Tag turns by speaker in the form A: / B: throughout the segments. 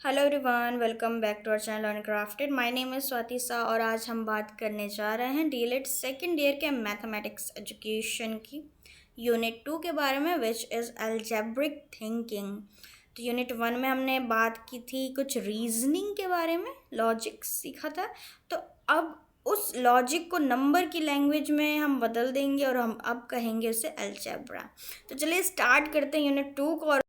A: Hello everyone, welcome back to our channel Uncrafted. My name is Swati सा और आज हम बात करने जा रहे हैं डीएलएड सेकेंड ईयर के मैथमेटिक्स एजुकेशन की यूनिट 2 के बारे में, विच इज़ अलजेब्रिक थिंकिंग। तो यूनिट 1 में हमने बात की थी कुछ रीजनिंग के बारे में, लॉजिक सीखा था। तो अब उस लॉजिक को नंबर की लैंग्वेज में हम बदल देंगे और हम अब कहेंगे उसे अलजेब्रा। तो चलिए स्टार्ट करते हैं यूनिट 2 को।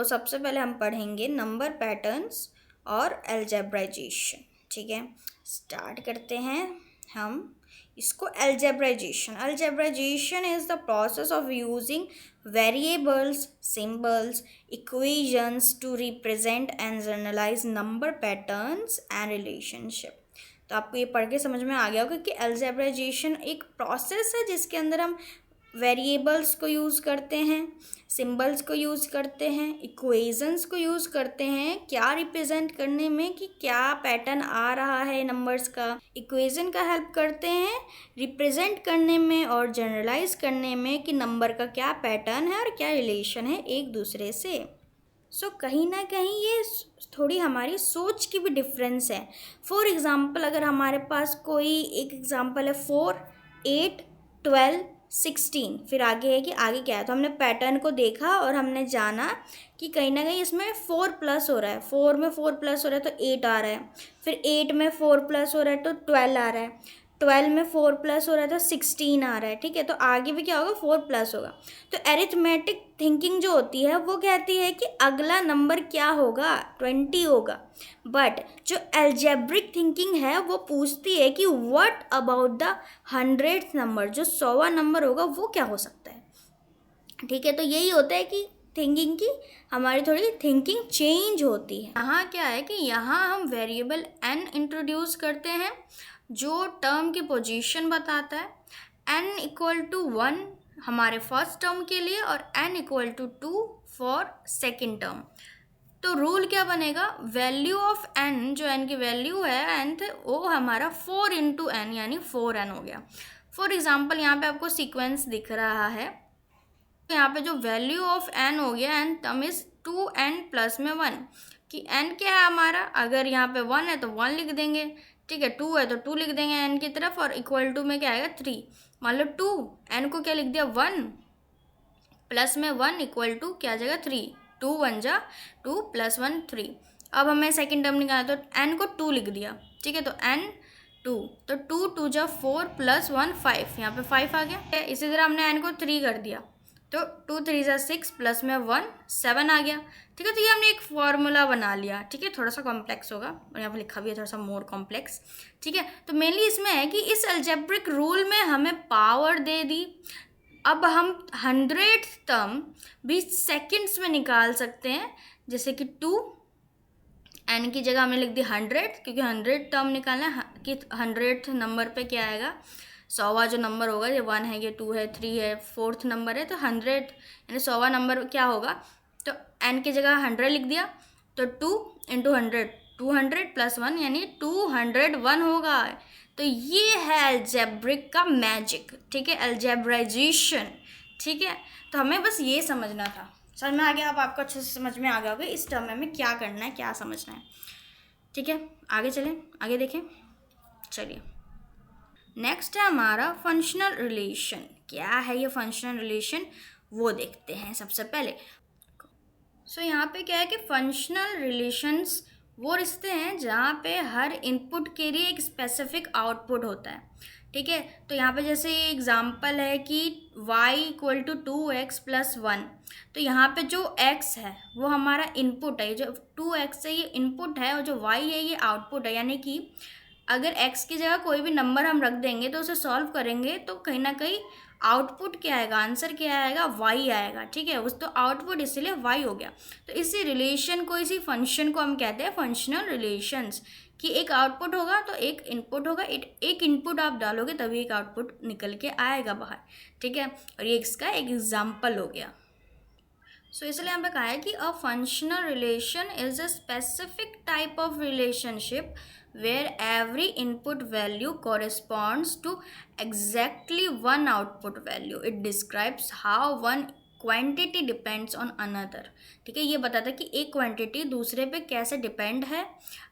A: सबसे पहले हम पढ़ेंगे नंबर पैटर्न्स और अलजेब्राइजेशन। ठीक है, स्टार्ट करते हैं हम इसको। Algebraisation is the process of using variables, symbols, equations to represent and generalise number patterns and relationship. तो आपको ये पढ़ के समझ में आ गया होगा कि अलजेब्राइजेशन एक प्रोसेस है जिसके अंदर हम वेरिएबल्स को यूज़ करते हैं, सिंबल्स को यूज़ करते हैं, इक्वेशंस को यूज़ करते हैं क्या रिप्रेजेंट करने में कि क्या पैटर्न आ रहा है नंबर्स का। इक्वेशन का हेल्प करते हैं रिप्रेजेंट करने में और जनरलाइज करने में कि नंबर का क्या पैटर्न है और क्या रिलेशन है एक दूसरे से। कहीं ना कहीं ये थोड़ी हमारी सोच की भी डिफरेंस है। फॉर एग्ज़ाम्पल, अगर हमारे पास कोई एक एग्ज़ाम्पल है 4, 8, 12, 16, फिर आगे है कि आगे क्या है, तो हमने पैटर्न को देखा और हमने जाना कि कहीं ना कहीं इसमें 4 प्लस हो रहा है। 4 में 4 प्लस हो रहा है तो 8 आ रहा है, फिर 8 में 4 प्लस हो रहा है तो 12 आ रहा है, 12 में 4 प्लस हो रहा है तो 16 आ रहा है। ठीक है, तो आगे भी क्या होगा, 4 प्लस होगा। तो एरिथमेटिक थिंकिंग जो होती है वो कहती है कि अगला नंबर क्या होगा, 20 होगा। बट जो एल्जेब्रिक थिंकिंग है वो पूछती है कि what about the 100th number, जो 100वां नंबर होगा वो क्या हो सकता है। ठीक है, तो यही होता है कि थिंकिंग की हमारी थोड़ी थिंकिंग चेंज होती है। यहाँ क्या है कि यहाँ हम वेरिएबल n इंट्रोड्यूस करते हैं जो टर्म की पोजीशन बताता है। n इक्वल टू 1 हमारे फर्स्ट टर्म के लिए और n equal to 2 for second term. तो रूल क्या बनेगा, वैल्यू ऑफ n, जो n की वैल्यू है nth, वो हमारा 4 इंटू n यानी 4n हो गया। फॉर एग्जाम्पल यहाँ पे आपको सीक्वेंस दिख रहा है, यहाँ पे जो वैल्यू ऑफ n हो गया n term is 2n plus में 1, कि n क्या है हमारा, अगर यहाँ पे 1 है तो 1 लिख देंगे, ठीक है, 2 है तो 2 लिख देंगे n की तरफ, और इक्वल टू में क्या आएगा 3। मान लो 2, n को क्या लिख दिया 1 प्लस में 1 इक्वल टू क्या आ जाएगा 3, 2 1 जा 2 प्लस 1 3। अब हमें सेकेंड टर्म निकालना तो n को 2 लिख दिया, ठीक है, तो n 2, तो 2 2 जा 4 प्लस 1 5, यहाँ पे 5 आ गया। इसी तरह हमने n को 3 कर दिया तो 2 3 जा 6 प्लस में 1 7 आ गया। ठीक है, तो ये हमने एक फॉर्मूला बना लिया। ठीक है, थोड़ा सा कॉम्प्लेक्स होगा और यहाँ पर लिखा भी है थोड़ा सा मोर कॉम्प्लेक्स। ठीक है, तो मेनली इसमें है कि इस अलजेब्रिक रूल में हमें पावर दे दी। अब हम 100th टर्म भी सेकंड्स में निकाल सकते हैं, जैसे कि 2 n की जगह हमने लिख दी 100, क्योंकि 100 टर्म निकालना है कि 100th नंबर पे क्या आएगा, 100वां जो नंबर होगा, ये 1 है, ये 2 है, 3 है, 4th नंबर है, तो 100 यानी 100वां नंबर क्या होगा, तो n की जगह 100 लिख दिया, तो 2 इंटू 100 200 प्लस 1 यानी 201 होगा। तो ये है अलजेब्रिक का मैजिक। ठीक है, अलजेब्राइजेशन। ठीक है, तो हमें बस ये समझना था। समझ में आ गया? अब आपको अच्छे से समझ में आ गया होगा इस टर्म में हमें क्या करना है, क्या समझना है। ठीक है, आगे चलें, आगे देखें। चलिए, नेक्स्ट है हमारा फंक्शनल रिलेशन। क्या है ये फंक्शनल रिलेशन, वो देखते हैं सबसे पहले। यहाँ पे क्या है कि फंक्शनल रिलेशंस वो रिश्ते हैं जहाँ पे हर इनपुट के लिए एक स्पेसिफिक आउटपुट होता है। ठीक है, तो यहाँ पे जैसे एग्जांपल है कि y equal to 2x plus 1, तो यहाँ पे जो x है वो हमारा इनपुट है, जो 2x है ये इनपुट है और जो y है ये आउटपुट है। यानी कि अगर x की जगह कोई भी नंबर हम रख देंगे तो उसे सॉल्व करेंगे तो कहीं ना कहीं आउटपुट क्या आएगा, आंसर क्या आएगा, y आएगा। ठीक है, उस तो आउटपुट इसीलिए y हो गया। तो इसी रिलेशन को, इसी फंक्शन को हम कहते हैं फंक्शनल रिलेशंस, कि एक आउटपुट होगा तो एक इनपुट होगा, एक इनपुट आप डालोगे तभी एक आउटपुट निकल के आएगा बाहर। ठीक है, और ये इसका एक एग्जाम्पल हो गया। इसलिए यहाँ पे कहा है कि a functional relation is a specific type of relationship where every input value corresponds to exactly one output value. It describes how one quantity depends on another. ठीक है, ये बताता है कि एक क्वांटिटी दूसरे पे कैसे डिपेंड है,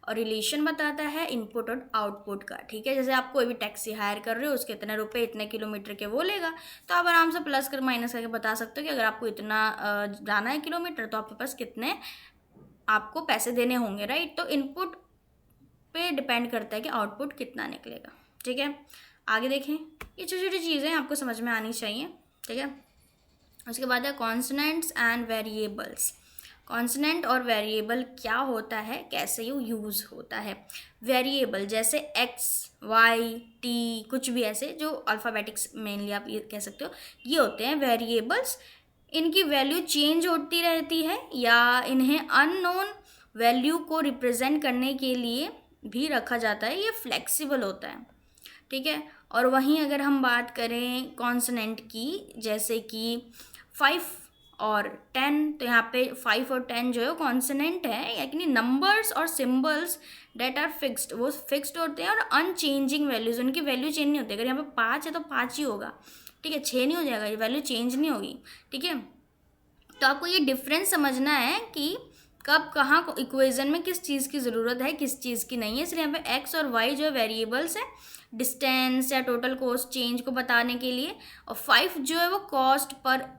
A: और रिलेशन बताता है इनपुट और आउटपुट का. ठीक है, जैसे आप कोई भी टैक्सी हायर कर रहे हो, उसके इतने रुपए इतने किलोमीटर के वो लेगा, तो आप आराम से प्लस कर माइनस करके बता सकते हो कि अगर आपको इतना जाना है किलोमीटर तो आपके पास कितने आपको पैसे देने होंगे. राइट, तो इनपुट पे डिपेंड करता है कि आउटपुट कितना निकलेगा. ठीक है, आगे देखें. ये छोटी छोटी चीज़ें आपको समझ में आनी चाहिए. ठीक है, उसके बाद है कॉन्सोनेंट्स एंड वेरिएबल्स. कॉन्सोनेंट और वेरिएबल क्या होता है, कैसे ये यूज़ होता है. वेरिएबल जैसे एक्स, वाई, टी, कुछ भी ऐसे जो अल्फ़ाबेटिक्स मेनली आप ये कह सकते हो, ये होते हैं वेरिएबल्स. इनकी वैल्यू चेंज होती रहती है या इन्हें अननोन वैल्यू को रिप्रेजेंट करने के लिए भी रखा जाता है. ये फ्लेक्सिबल होता है. ठीक है, और वहीं अगर हम बात करें कॉन्सोनेंट की, जैसे कि 5 और 10, तो यहाँ पे 5 और 10 जो है कॉन्सोनेंट है, यानी नंबर्स और सिंबल्स डेट आर फिक्स्ड, वो फिक्स्ड होते हैं और अनचेंजिंग वैल्यूज, उनकी वैल्यू चेंज नहीं होती. अगर यहाँ पे 5 है तो 5 ही होगा. ठीक है, 6 नहीं हो जाएगा, ये वैल्यू चेंज नहीं होगी. ठीक है, तो आपको ये डिफरेंस समझना है कि कब कहाँ इक्वेशन में किस चीज़ की ज़रूरत है, किस चीज़ की नहीं है. इसलिए यहाँ पे एक्स और वाई जो है वेरिएबल्स है डिस्टेंस या टोटल कॉस्ट चेंज को बताने के लिए, और 5 जो है वो कॉस्ट पर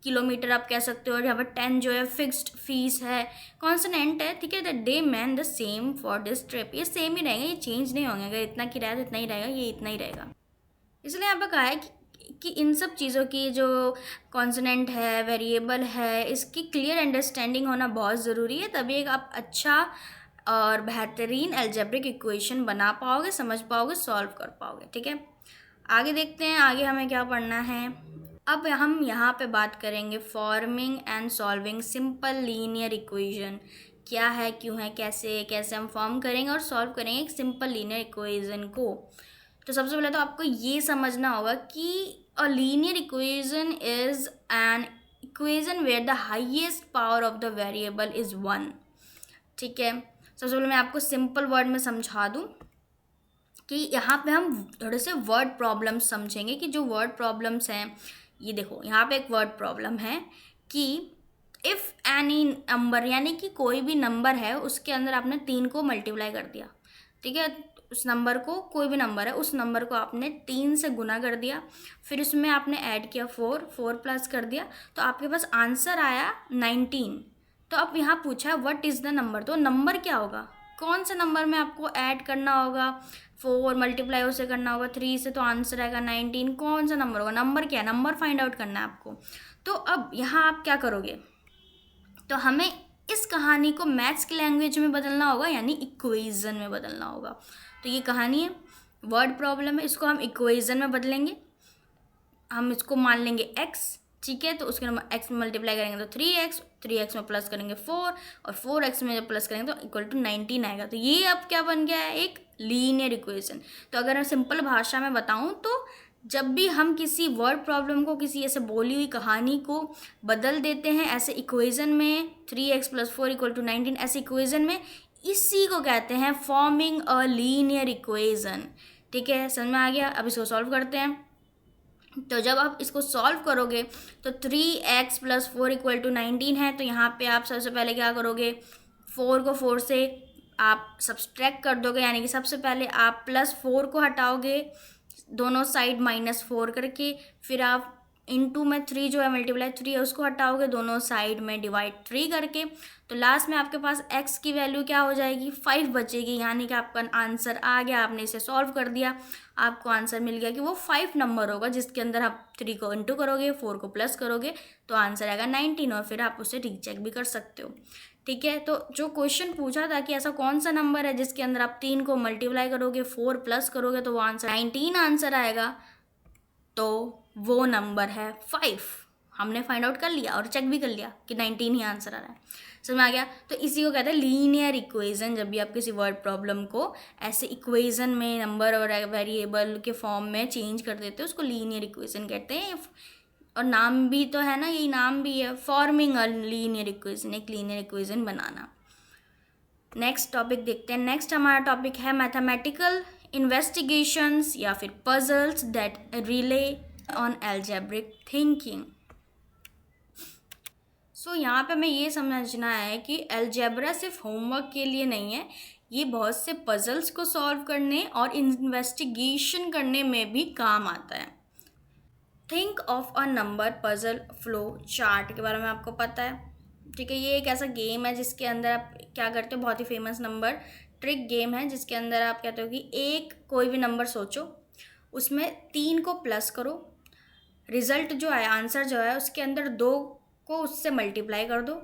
A: किलोमीटर आप कह सकते हो, और यहाँ पर 10 जो है फिक्स्ड फीस है, कॉन्सोनेंट है. ठीक है, the day man the same for this trip, ये सेम ही रहेगा, ये चेंज नहीं होंगे. अगर इतना किराया तो इतना ही रहेगा, ये इतना ही रहेगा. इसलिए यहाँ पर कहा है कि इन सब चीज़ों की जो कॉन्सोनेंट है, वेरिएबल है, इसकी क्लियर अंडरस्टैंडिंग होना बहुत ज़रूरी है. तभी एक आप अच्छा और बेहतरीन अलजेब्रिक इक्वेशन बना पाओगे, समझ पाओगे, सॉल्व कर पाओगे. ठीक है, आगे देखते हैं आगे हमें क्या पढ़ना है. अब हम यहाँ पे बात करेंगे forming and solving simple linear equation. क्या है, क्यों है, कैसे कैसे हम फॉर्म करेंगे और सॉल्व करेंगे एक सिंपल लीनियर इक्वेशन को. तो सबसे पहले तो आपको ये समझना होगा कि a linear equation is an equation where the highest power of the variable is 1. ठीक है, सबसे पहले मैं आपको सिंपल वर्ड में समझा दूं कि यहाँ पे हम थोड़े से वर्ड प्रॉब्लम्स समझेंगे. कि जो वर्ड प्रॉब्लम्स हैं, ये देखो यहाँ पे एक वर्ड प्रॉब्लम है कि इफ़ एनी नंबर, यानी कि कोई भी नंबर है उसके अंदर आपने 3 को मल्टीप्लाई कर दिया. ठीक है, उस नंबर को, कोई भी नंबर है उस नंबर को आपने 3 से गुना कर दिया, फिर उसमें आपने ऐड किया 4 प्लस कर दिया, तो आपके पास आंसर आया 19. तो अब यहाँ पूछा व्हाट इज़ द नंबर, तो नंबर क्या होगा, कौन से नंबर में आपको ऐड करना होगा, 4 मल्टीप्लाई उसे करना होगा 3 से, तो आंसर आएगा 19. कौन सा नंबर होगा, नंबर क्या है, नंबर फाइंड आउट करना है आपको. तो अब यहाँ आप क्या करोगे, तो हमें इस कहानी को मैथ्स की लैंग्वेज में बदलना होगा, यानी इक्वेशन में बदलना होगा. तो ये कहानी है, वर्ड प्रॉब्लम है, इसको हम इक्वेशन में बदलेंगे. हम इसको मान लेंगे x. ठीक है, तो उसके नंबर x में मल्टीप्लाई करेंगे तो 3x, 3x में प्लस करेंगे 4, और 4x में जब प्लस करेंगे तो इक्वल टू 19 आएगा. तो ये अब क्या बन गया है, एक लीनियर इक्वेशन. तो अगर मैं सिंपल भाषा में बताऊं तो जब भी हम किसी वर्ड प्रॉब्लम को, किसी ऐसे बोली हुई कहानी को बदल देते हैं ऐसे इक्वेशन में, 3x + 4 = 19 ऐसे इक्वेशन में, इसी को कहते हैं फॉर्मिंग अ लीनियर इक्वेशन. ठीक है, समझ में आ गया. अब इसको सॉल्व करते हैं. तो जब आप इसको सॉल्व करोगे तो 3x + 4 = 19 है. तो यहाँ पे आप सबसे पहले क्या करोगे, 4 को 4 से आप सब्सट्रैक्ट कर दोगे, यानी कि सबसे पहले आप +4 को हटाओगे दोनों साइड -4 करके, फिर आप इनटू में 3 जो है मल्टीप्लाई 3 है उसको हटाओगे दोनों साइड में डिवाइड 3 करके. तो लास्ट में आपके पास x की वैल्यू क्या हो जाएगी, 5 बचेगी. यानी कि आपका आंसर आ गया, आपने इसे सॉल्व कर दिया, आपको आंसर मिल गया कि वो 5 नंबर होगा जिसके अंदर आप 3 को इंटू करोगे, 4 को प्लस करोगे तो आंसर आएगा 19, और फिर आप उसे रीचेक भी कर सकते हो. ठीक है, तो जो क्वेश्चन पूछा था कि ऐसा कौन सा नंबर है जिसके अंदर आप 3 को मल्टीप्लाई करोगे, 4 प्लस करोगे तो वो आंसर 19 आंसर आएगा, तो वो नंबर है 5. हमने फाइंड आउट कर लिया और चेक भी कर लिया कि 19 ही आंसर आ रहा है. समझ में आ गया. तो इसी को कहते हैं लीनियर इक्वेशन. जब भी आप किसी वर्ड प्रॉब्लम को ऐसे इक्वेशन में नंबर और वेरिएबल के फॉर्म में चेंज कर देते हैं उसको लीनियर इक्वेशन कहते हैं. और नाम भी तो है ना, यही नाम भी है, फॉर्मिंग अ लीनियर इक्वेशन, एक लीनियर इक्वेशन बनाना. नेक्स्ट टॉपिक देखते हैं। नेक्स्ट हमारा टॉपिक है मैथमेटिकल इन्वेस्टिगेशंस या फिर puzzles that rely on algebraic thinking. So यहाँ पे हमें ये समझना है कि एल्जेब्रा सिर्फ होमवर्क के लिए नहीं है, ये बहुत से पजल्स को सॉल्व करने और इन्वेस्टिगेशन करने में भी काम आता है। Think of a number puzzle flow chart के बारे में आपको पता है, ठीक है। ये एक ऐसा गेम है जिसके अंदर आप क्या करते हो, बहुत ही फेमस नंबर ट्रिक गेम है जिसके अंदर आप कहते हो कि एक कोई भी नंबर सोचो, उसमें 3 को प्लस करो, रिजल्ट जो है आंसर जो है उसके अंदर 2 को उससे मल्टीप्लाई कर दो,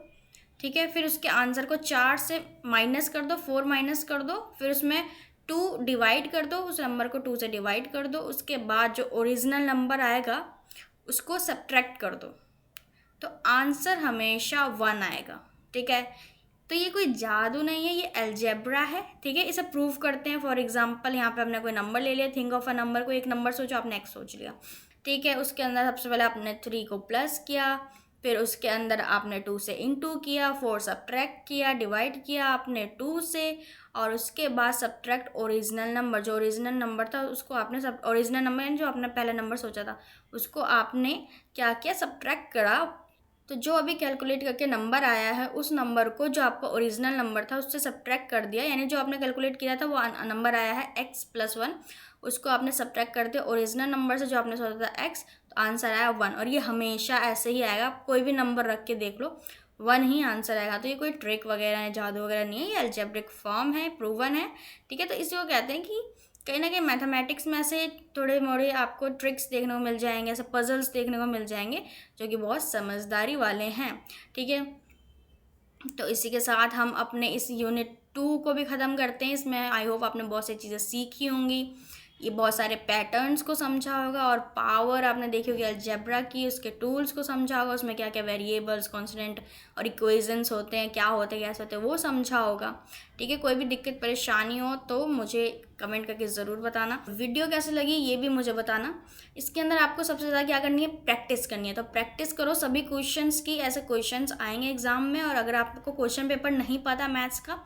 A: ठीक है। फिर उसके आंसर को 4 से माइनस कर दो, 4 माइनस कर दो, फिर उसमें 2 डिवाइड कर दो, उस नंबर को 2 से डिवाइड कर दो, उसके बाद जो ओरिजिनल नंबर आएगा उसको सब्ट्रैक्ट कर दो, तो आंसर हमेशा 1 आएगा, ठीक है। तो ये कोई जादू नहीं है, ये अलजेब्रा है, ठीक है। इसे प्रूव करते हैं। फॉर एग्जांपल यहाँ पे हमने कोई नंबर ले लिया, थिंक ऑफ अ नंबर, को एक नंबर सोचो, आपने एक्स सोच लिया, ठीक है। उसके अंदर सबसे पहले आपने 3 को प्लस किया, फिर उसके अंदर आपने 2 से इंटू किया, 4 सब्ट्रैक्ट किया, डिवाइड किया आपने 2 से, और उसके बाद सब्ट्रैक्ट ओरिजिनल नंबर, जो ओरिजिनल नंबर था उसको आपने सब ओरिजिनल नंबर जो आपने पहले नंबर सोचा था उसको आपने क्या किया, सब्ट्रैक्ट करा। तो जो अभी कैलकुलेट करके नंबर आया है उस नंबर को जो आपका ओरिजिनल नंबर था उससे सब्ट्रैक्ट कर दिया, यानी जो आपने कैलकुलेट किया था वो नंबर आया है x+1, उसको आपने सब्ट्रैक्ट कर दिया ओरिजिनल नंबर से जो आपने सोचा था x, तो आंसर आया 1। और ये हमेशा ऐसे ही आएगा, आप कोई भी नंबर रख के देख लो 1 ही आंसर आएगा। तो ये कोई ट्रिक वगैरह है, जादू वगैरह नहीं है, ये अलजेब्रिक फॉर्म है, प्रूवन है, ठीक है। तो इसी को कहते हैं कि कहीं ना कहीं मैथमेटिक्स में ऐसे थोड़े मोड़े आपको ट्रिक्स देखने को मिल जाएंगे, ऐसे पजल्स देखने को मिल जाएंगे जो कि बहुत समझदारी वाले हैं, ठीक है। तो इसी के साथ हम अपने इस यूनिट 2 को भी ख़त्म करते हैं। इसमें आई होप आपने बहुत सी चीज़ें सीखी होंगी, ये बहुत सारे पैटर्न्स को समझा होगा, और पावर आपने देखी होगी अलजेब्रा की, उसके टूल्स को समझा होगा, उसमें क्या क्या वेरिएबल्स, कॉन्स्टेंट और इक्वेशंस होते हैं, क्या होते हैं कैसे होते हैं वो समझा होगा, ठीक है। कोई भी दिक्कत परेशानी हो तो मुझे कमेंट करके ज़रूर बताना। वीडियो कैसे लगी ये भी मुझे बताना। इसके अंदर आपको सबसे ज़्यादा क्या करनी है, प्रैक्टिस करनी है, तो प्रैक्टिस करो सभी क्वेश्चंस की, ऐसे क्वेश्चंस आएंगे एग्जाम में। और अगर आपको क्वेश्चन पेपर नहीं पता मैथ्स का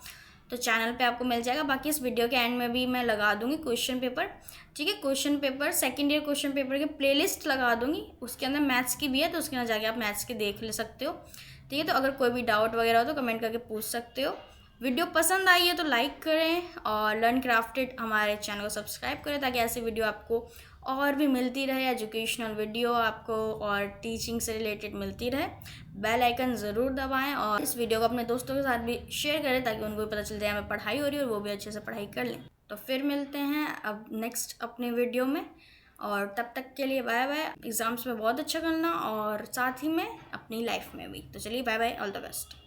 A: तो चैनल पे आपको मिल जाएगा, बाकी इस वीडियो के एंड में भी मैं लगा दूंगी क्वेश्चन पेपर, ठीक है। Question paper second year question paper के प्लेलिस्ट लगा दूंगी, उसके अंदर मैथ्स की भी है, तो उसके अंदर जाके आप मैथ्स के देख ले सकते हो, ठीक है। तो अगर कोई भी डाउट वगैरह हो तो कमेंट करके पूछ सकते हो। वीडियो पसंद आई है तो लाइक करें, और लर्न क्राफ्टेड हमारे चैनल को सब्सक्राइब करें ताकि ऐसी वीडियो आपको और भी मिलती रहे, एजुकेशनल वीडियो आपको और टीचिंग से रिलेटेड मिलती रहे। बेल आइकन ज़रूर दबाएं और इस वीडियो को अपने दोस्तों के साथ भी शेयर करें ताकि उनको भी पता चल जाए हमें पढ़ाई हो रही है और वो भी अच्छे से पढ़ाई कर लें। तो फिर मिलते हैं अब नेक्स्ट अपने वीडियो में, और तब तक के लिए बाय बाय। एग्ज़ाम्स में बहुत अच्छा करना और साथ ही में अपनी लाइफ में भी। तो चलिए bye bye, all the best.